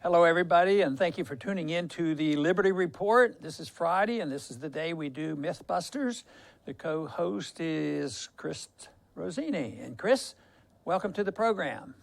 Hello, everybody, and thank you for tuning in to the Liberty Report. This is Friday, and this is the day we do Mythbusters. The co-host is Chris Rosini. And Chris, welcome to the program.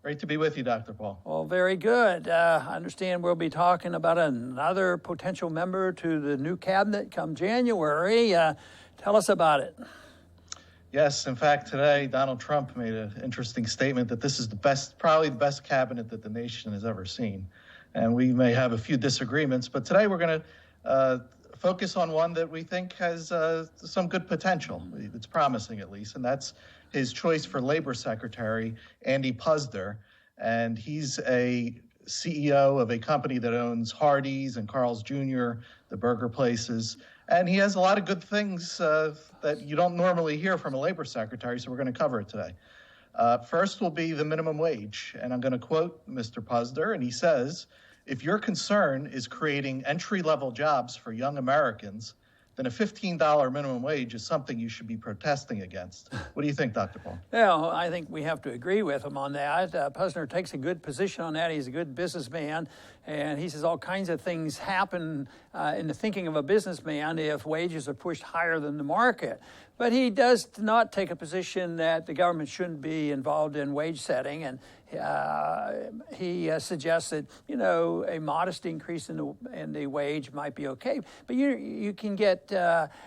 Great to be with you, Dr. Paul. Well, very good. I understand we'll be talking about another potential member to the new cabinet come January. Tell us about it. Yes, in fact, today Donald Trump made an interesting statement that this is probably the best cabinet that the nation has ever seen. And we may have a few disagreements, but today we're going to focus on one that we think has some good potential. It's promising, at least, and that's his choice for Labor Secretary, Andy Puzder. And he's a CEO of a company that owns Hardee's and Carl's Jr., the burger places. And he has a lot of good things that you don't normally hear from a labor secretary, so we're going to cover it today. First will be the minimum wage, and I'm going to quote Mr. Puzder, and he says, "If your concern is creating entry-level jobs for young Americans, then a $15 minimum wage is something you should be protesting against." What do you think, Dr. Paul? Well, I think we have to agree with him on that. Puzder takes a good position on that. He's a good businessman, and he says all kinds of things happen in the thinking of a businessman if wages are pushed higher than the market. But he does not take a position that the government shouldn't be involved in wage setting, and he suggests that a modest increase in the wage might be okay. But you can get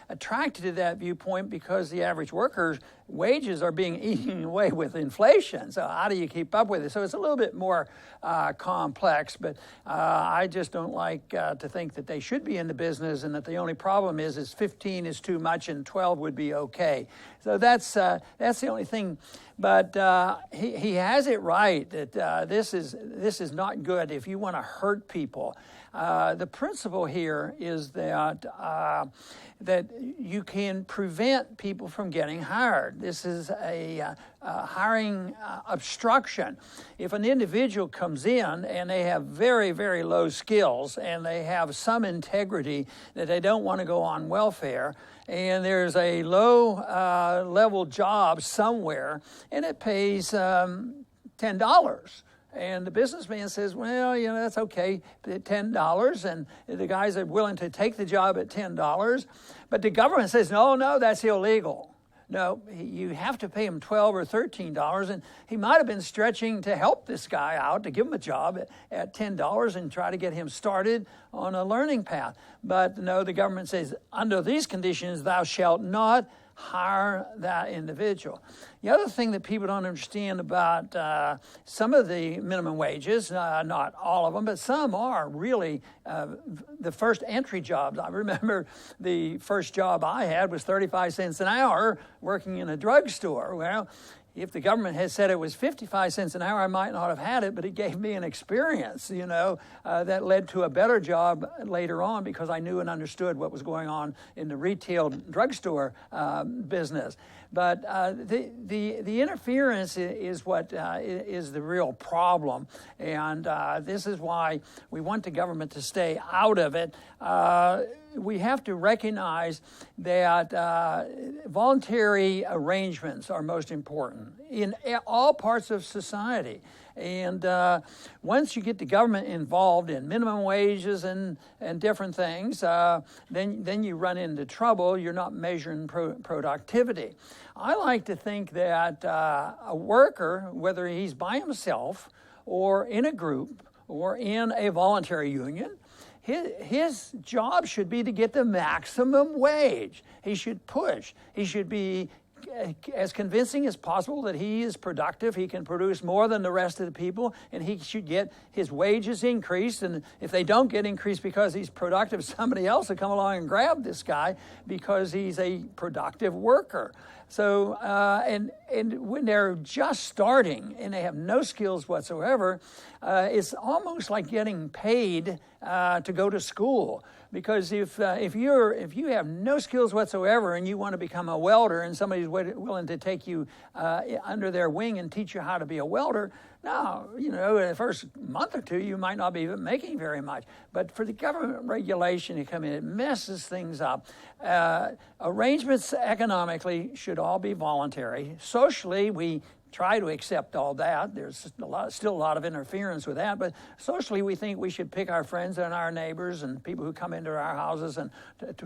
attracted to that viewpoint because the average worker's wages are being eaten away with inflation. So how do you keep up with it? So it's a little bit more complex. But I just don't like to think that they should be in the business, and that the only problem is 15 is too much and 12 would be okay. So that's the only thing. But he has it right that this is not good if you want to hurt people. The principle here is that you can prevent people from getting hired. This is a hiring obstruction. If an individual comes in and they have very, very low skills and they have some integrity that they don't want to go on welfare, and there's a low level job somewhere and it pays $10. And the businessman says, well, that's okay, $10. And the guys are willing to take the job at $10. But the government says, no, that's illegal. No, you have to pay him $12 or $13. And he might have been stretching to help this guy out, to give him a job at $10 and try to get him started on a learning path. But no, the government says, under these conditions, thou shalt not hire that individual. The other thing that people don't understand about some of the minimum wages, not all of them, but some are really the first entry jobs. I remember the first job I had was 35 cents an hour working in a drugstore. Well, if the government had said it was 55 cents an hour, I might not have had it, but it gave me an experience, that led to a better job later on because I knew and understood what was going on in the retail drugstore business. But the interference is what is the real problem, and this is why we want the government to stay out of it. We have to recognize that voluntary arrangements are most important in all parts of society. And once you get the government involved in minimum wages and different things, then you run into trouble. You're not measuring productivity. I like to think that a worker, whether he's by himself or in a group or in a voluntary union, his job should be to get the maximum wage. He should push. He should be as convincing as possible that he is productive, he can produce more than the rest of the people, and he should get his wages increased. And if they don't get increased because he's productive, somebody else will come along and grab this guy because he's a productive worker. So, and when they're just starting and they have no skills whatsoever, it's almost like getting paid to go to school. Because if you have no skills whatsoever and you want to become a welder and somebody's willing to take you under their wing and teach you how to be a welder, now, in the first month or two, you might not be making very much. But for the government regulation to come in, it messes things up. Arrangements economically should all be voluntary. Socially, we try to accept all that. There's still a lot of interference with that, but socially we think we should pick our friends and our neighbors and people who come into our houses and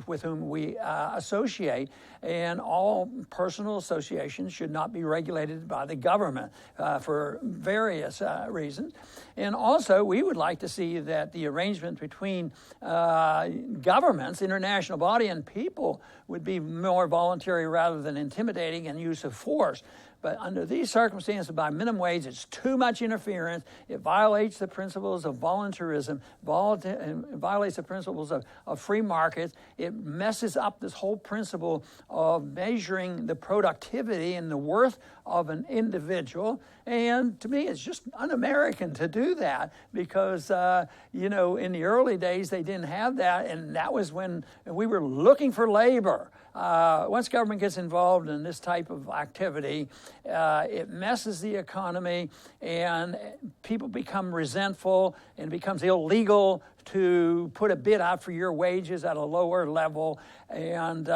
with whom we associate, and all personal associations should not be regulated by the government for various reasons. And also, we would like to see that the arrangement between governments, international body, and people would be more voluntary rather than intimidating and use of force. But under these circumstances, by minimum wage, it's too much interference. It violates the principles of voluntarism, violates the principles of free markets. It messes up this whole principle of measuring the productivity and the worth of an individual. And to me, it's just un-American to do that because, in the early days, they didn't have that. And that was when we were looking for labor. Once government gets involved in this type of activity, it messes the economy and people become resentful and it becomes illegal to put a bid out for your wages at a lower level. And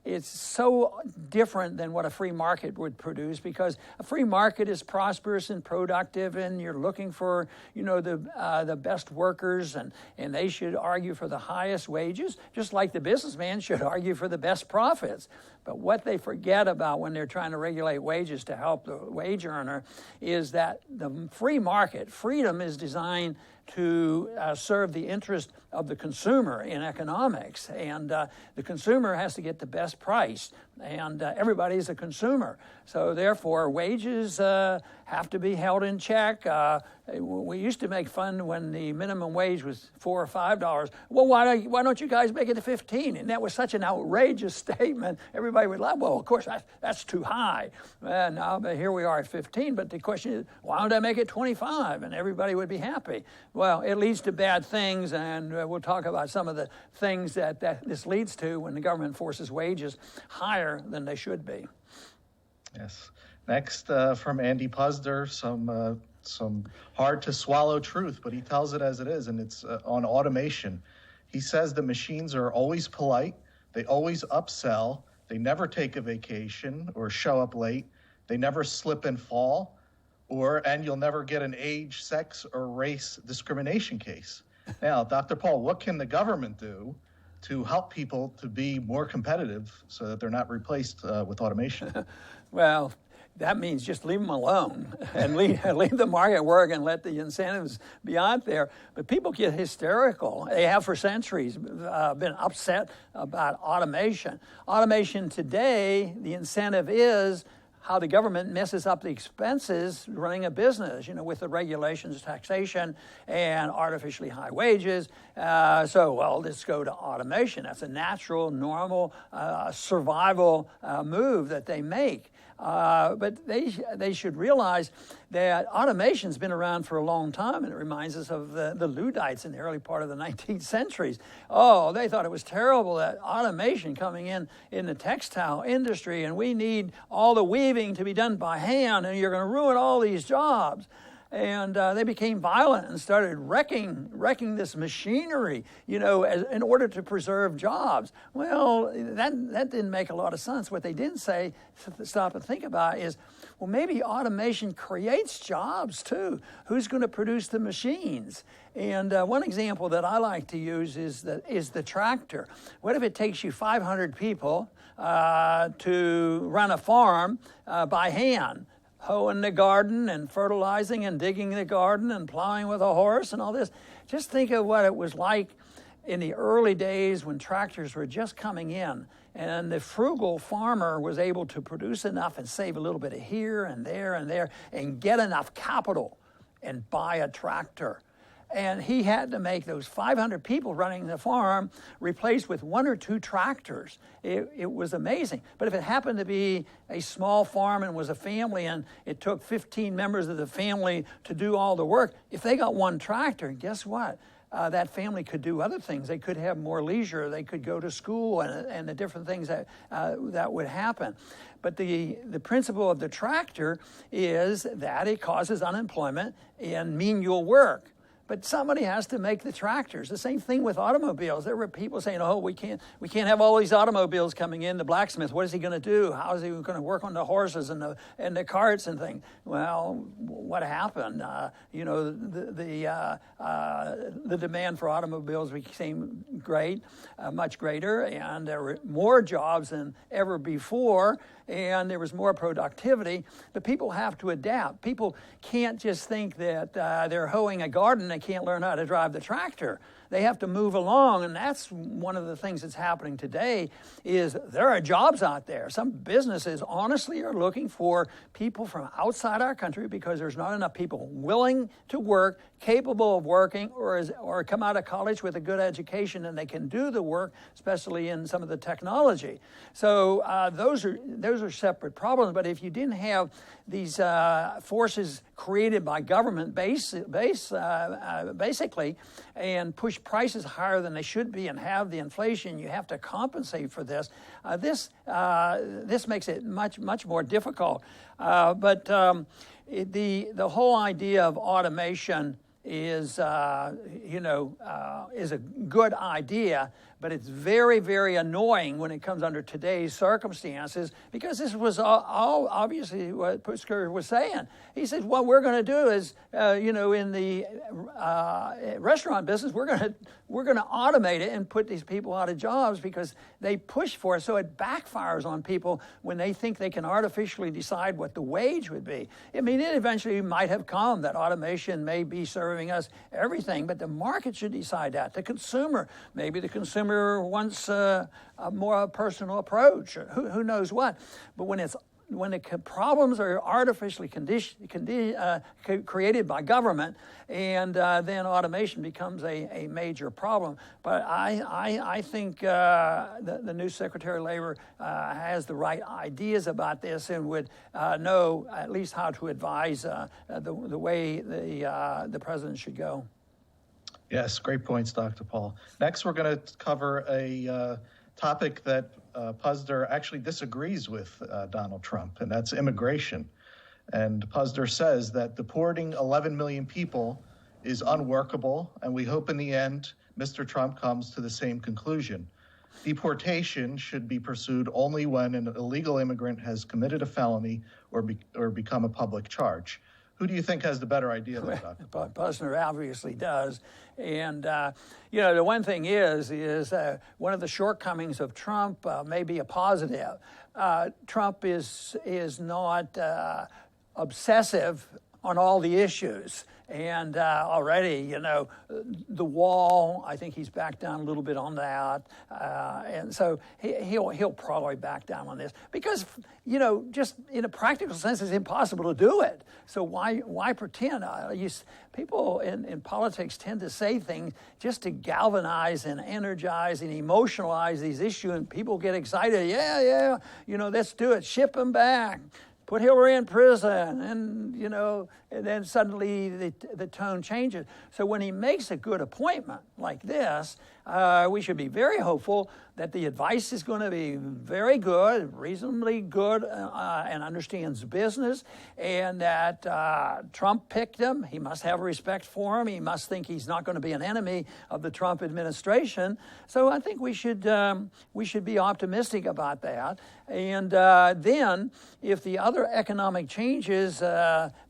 it's so different than what a free market would produce, because a free market is prosperous and productive, and you're looking for, the best workers, and they should argue for the highest wages, just like the businessman should argue for the best profits. But what they forget about when they're trying to regulate wages to help the wage earner is that the free market, freedom, is designed to serve the interest of the consumer in economics. And the consumer has to get the best price. And everybody's a consumer. So therefore, wages have to be held in check. We used to make fun when the minimum wage was $4 or $5. Well, why don't you guys make it to 15? And that was such an outrageous statement. Everybody would laugh. Well, of course, that's too high. Now, but here we are at 15. But the question is, why don't I make it 25? And everybody would be happy. Well, it leads to bad things, and we'll talk about some of the things that this leads to when the government forces wages higher than they should be. Yes. Next, from Andy Puzder, some hard to swallow truth, but he tells it as it is, and it's on automation. He says the machines are always polite, they always upsell, they never take a vacation or show up late, they never slip and fall, and you'll never get an age, sex, or race discrimination case. Now, Dr. Paul, what can the government do to help people to be more competitive so that they're not replaced with automation? Well, that means just leave them alone and leave the market work and let the incentives be out there. But people get hysterical. They have for centuries been upset about automation. Automation today, the incentive is how the government messes up the expenses running a business, with the regulations, taxation, and artificially high wages. Let's go to automation. That's a natural, normal, survival move that they make. But they should realize that automation's been around for a long time, and it reminds us of the Luddites in the early part of the 19th centuries. Oh, they thought it was terrible that automation coming in the textile industry, and we need all the weaving to be done by hand, and you're going to ruin all these jobs. And they became violent and started wrecking this machinery, in order to preserve jobs. Well, that didn't make a lot of sense. What they didn't say, stop and think about, is, well, maybe automation creates jobs too. Who's going to produce the machines? And one example that I like to use is the tractor. What if it takes you 500 people to run a farm by hand? Hoeing the garden and fertilizing and digging the garden and plowing with a horse and all this. Just think of what it was like in the early days when tractors were just coming in, and the frugal farmer was able to produce enough and save a little bit of here and there and get enough capital and buy a tractor. And he had to make those 500 people running the farm replaced with 1 or 2 tractors. It was amazing. But if it happened to be a small farm and was a family and it took 15 members of the family to do all the work, if they got 1 tractor, guess what? That family could do other things. They could have more leisure. They could go to school and the different things that would happen. But the principle of the tractor is that it causes unemployment and menial work. but somebody has to make the tractors. The same thing with automobiles. There were people saying, "Oh, we can't have all these automobiles coming in. The blacksmith, what is he going to do? How is he going to work on the horses and the carts and things?" Well, what happened? The demand for automobiles became great, much greater, and there were more jobs than ever before, and there was more productivity. But people have to adapt. People can't just think that they're hoeing a garden, they can't learn how to drive the tractor. They have to move along, and that's one of the things that's happening today is there are jobs out there. Some businesses honestly are looking for people from outside our country because there's not enough people willing to work, capable of working, or come out of college with a good education and they can do the work, especially in some of the technology. So those are separate problems. But if you didn't have these forces created by government basically, and push prices higher than they should be and have the inflation, you have to compensate for this. This makes it much more difficult. But the whole idea of automation is a good idea, but it's very, very annoying when it comes under today's circumstances, because this was all obviously what Pudzer was saying. He said, what we're going to do is, in the restaurant business, we're going to automate it and put these people out of jobs because they push for it. So it backfires on people when they think they can artificially decide what the wage would be. I mean, it eventually might have come that automation may be serving us everything, but the market should decide that. The consumer, maybe the consumer wants a more personal approach, or who knows what. But when the problems are artificially created by government, and then automation becomes a major problem. But I think the new Secretary of Labor has the right ideas about this and would know at least how to advise the way the president should go. Yes, great points, Dr. Paul. Next, we're going to cover a topic that Puzder actually disagrees with Donald Trump, and that's immigration. And Puzder says that deporting 11 million people is unworkable, and we hope in the end Mr. Trump comes to the same conclusion. Deportation should be pursued only when an illegal immigrant has committed a felony or become a public charge. Who do you think has the better idea there, Dr. Paul? Puzder obviously does. And, the one thing is one of the shortcomings of Trump may be a positive. Trump is not obsessive on all the issues. And already, the wall, I think he's backed down a little bit on that. And so he'll probably back down on this because, just in a practical sense, it's impossible to do it. So why pretend? People in politics tend to say things just to galvanize and energize and emotionalize these issues, and people get excited. Yeah, let's do it. Ship them back. Put Hillary in prison, and then suddenly the tone changes. So when he makes a good appointment like this, we should be very hopeful that the advice is going to be very good, reasonably good, and understands business, and that Trump picked him. He must have respect for him. He must think he's not going to be an enemy of the Trump administration. So I think we should be optimistic about that. And then, if the other economic changes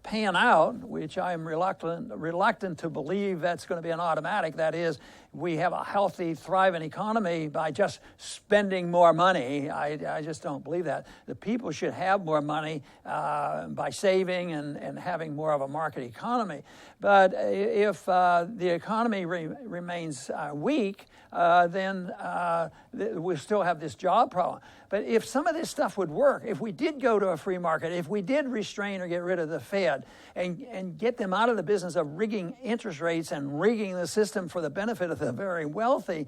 pan out, which I'm reluctant to believe that's going to be an automatic, that is, we have a healthy, thriving economy by just spending more money. I just don't believe that. The people should have more money by saving and having more of a market economy. But if the economy remains weak, then we'll still have this job problem. But if some of this stuff would work, if we did go to a free market, if we did restrain or get rid of the Fed and get them out of the business of rigging interest rates and rigging the system for the benefit of the very wealthy,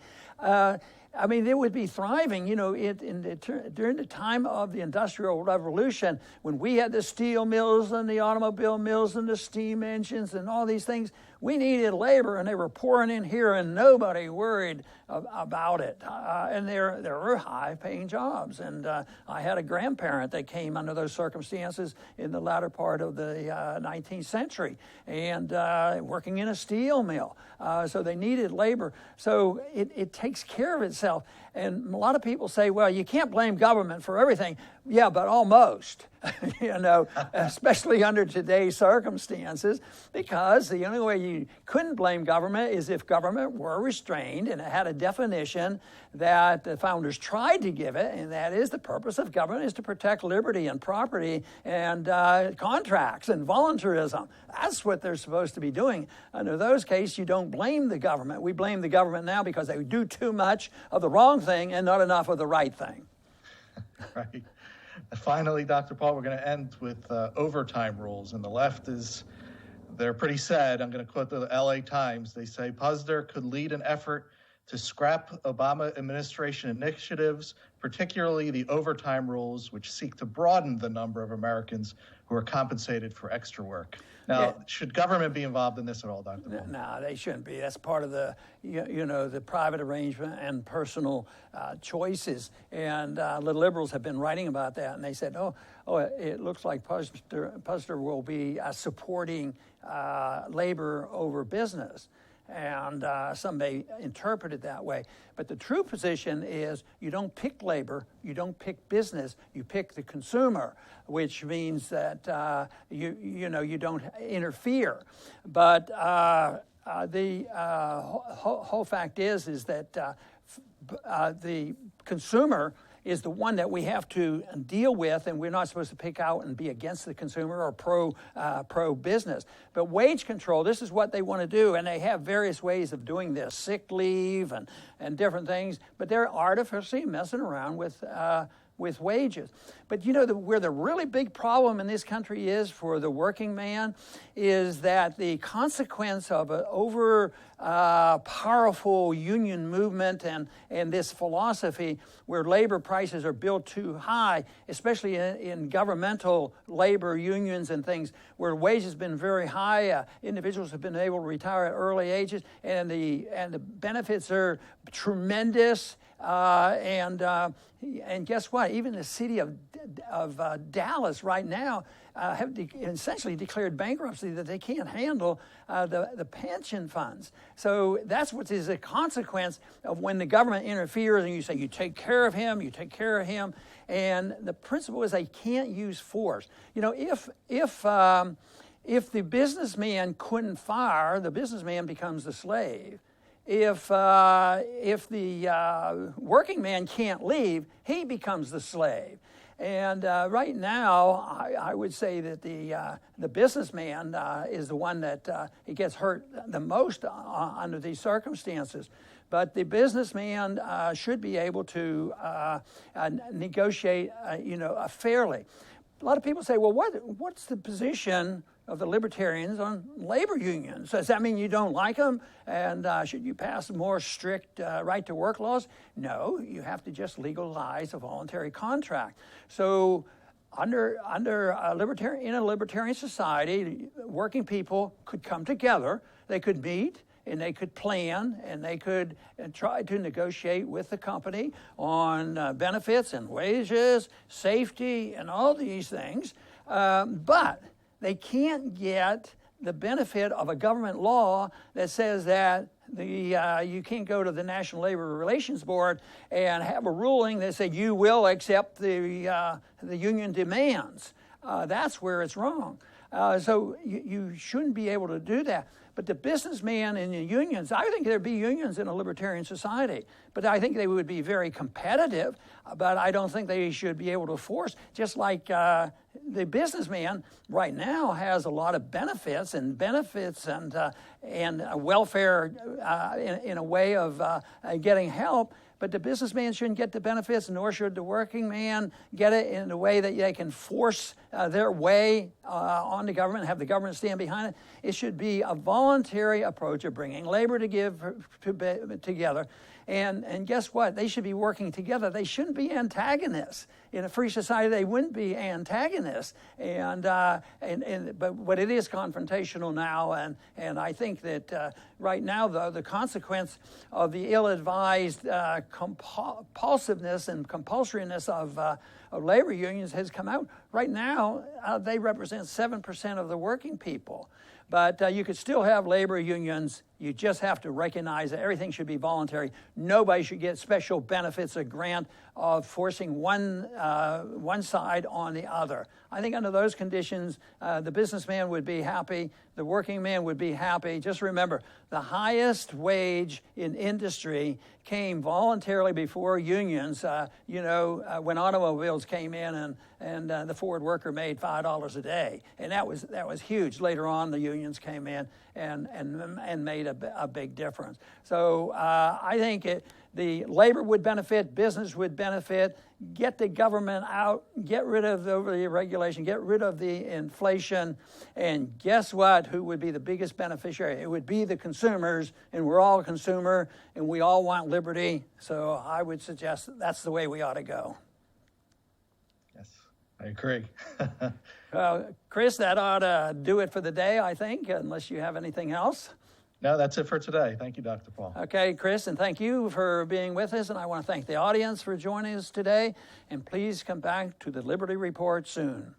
I mean, they would be thriving, during the time of the Industrial Revolution, when we had the steel mills and the automobile mills and the steam engines and all these things. We needed labor, and they were pouring in here, and nobody worried about it. And there were high-paying jobs. And I had a grandparent that came under those circumstances in the latter part of the 19th century, and working in a steel mill. So they needed labor. So it takes care of itself. And a lot of people say, well, you can't blame government for everything. Yeah, but almost, especially under today's circumstances, because the only way you couldn't blame government is if government were restrained and it had a definition that the founders tried to give it, and that is the purpose of government is to protect liberty and property and contracts and voluntarism. That's what they're supposed to be doing. Under those cases, you don't blame the government. We blame the government now because they do too much of the wrong thing and not enough of the right thing. Right. And finally, Dr. Paul, we're going to end with overtime rules. And the left they're pretty sad. I'm going to quote the LA Times. They say Puzder could lead an effort to scrap Obama administration initiatives, particularly the overtime rules, which seek to broaden the number of Americans who are compensated for extra work. Now, should government be involved in this at all, Dr. Paul? No, they shouldn't be. That's part of the, the private arrangement and personal choices. And the liberals have been writing about that, and they said, it looks like Puzder will be supporting labor over business. And some may interpret it that way. But the true position is you don't pick labor, you don't pick business, you pick the consumer, which means that you don't interfere. But the whole fact is that the consumer is the one that we have to deal with, and we're not supposed to pick out and be against the consumer or pro-business. But wage control, this is what they want to do, and they have various ways of doing this, sick leave and different things, but they're artificially messing around with wages. But where the really big problem in this country is for the working man is that the consequence of an powerful union movement and this philosophy where labor prices are built too high, especially in governmental labor unions and things where wages have been very high, individuals have been able to retire at early ages, and the benefits are tremendous. And guess what? Even the city of Dallas right now have essentially declared bankruptcy that they can't handle the pension funds. So that's what is a consequence of when the government interferes and you say, you take care of him, you take care of him. And the principle is they can't use force. If the businessman couldn't fire, the businessman becomes the slave. If the working man can't leave, he becomes the slave. And right now, I would say that the businessman is the one that he gets hurt the most under these circumstances. But the businessman should be able to negotiate, fairly. A lot of people say, well, what's the position of the libertarians on labor unions? Does that mean you don't like them? And should you pass more strict right-to-work laws? No, you have to just legalize a voluntary contract. So under a libertarian society, working people could come together, they could meet, and they could plan, and they could try to negotiate with the company on benefits and wages, safety, and all these things. But they can't get the benefit of a government law that says that you can't go to the National Labor Relations Board and have a ruling that says you will accept the union demands. That's where it's wrong. So you shouldn't be able to do that. But the businessman and the unions, I think there'd be unions in a libertarian society, but I think they would be very competitive, but I don't think they should be able to force, just like the businessman right now has a lot of benefits and welfare in a way of getting help. But the businessman shouldn't get the benefits, nor should the working man get it in a way that they can force their way on the government, have the government stand behind it. It should be a voluntary voluntary approach of bringing labor together. And guess what? They should be working together. They shouldn't be antagonists. In a free society, they wouldn't be antagonists. But it is confrontational now. And I think that right now, though, the consequence of the ill-advised compulsiveness and compulsoriness of labor unions has come out. Right now, they represent 7% of the working people. But you could still have labor unions. You just have to recognize that everything should be voluntary. Nobody should get special benefits, a grant of forcing one side on the other. I think under those conditions, the businessman would be happy, the working man would be happy. Just remember, the highest wage in industry came voluntarily before unions. When automobiles came in and the Ford worker made $5 a day, and that was huge. Later on, the unions came in and made a big difference. So I think the labor would benefit, business would benefit. Get the government out, get rid of the regulation, get rid of the inflation, and guess what? Who would be the biggest beneficiary? It would be the consumers, and we're all a consumer, and we all want liberty. So I would suggest that's the way we ought to go. Yes, I agree. Chris, that ought to do it for the day, I think, unless you have anything else. No, that's it for today. Thank you, Dr. Paul. Okay, Chris, and thank you for being with us. And I want to thank the audience for joining us today. And please come back to the Liberty Report soon.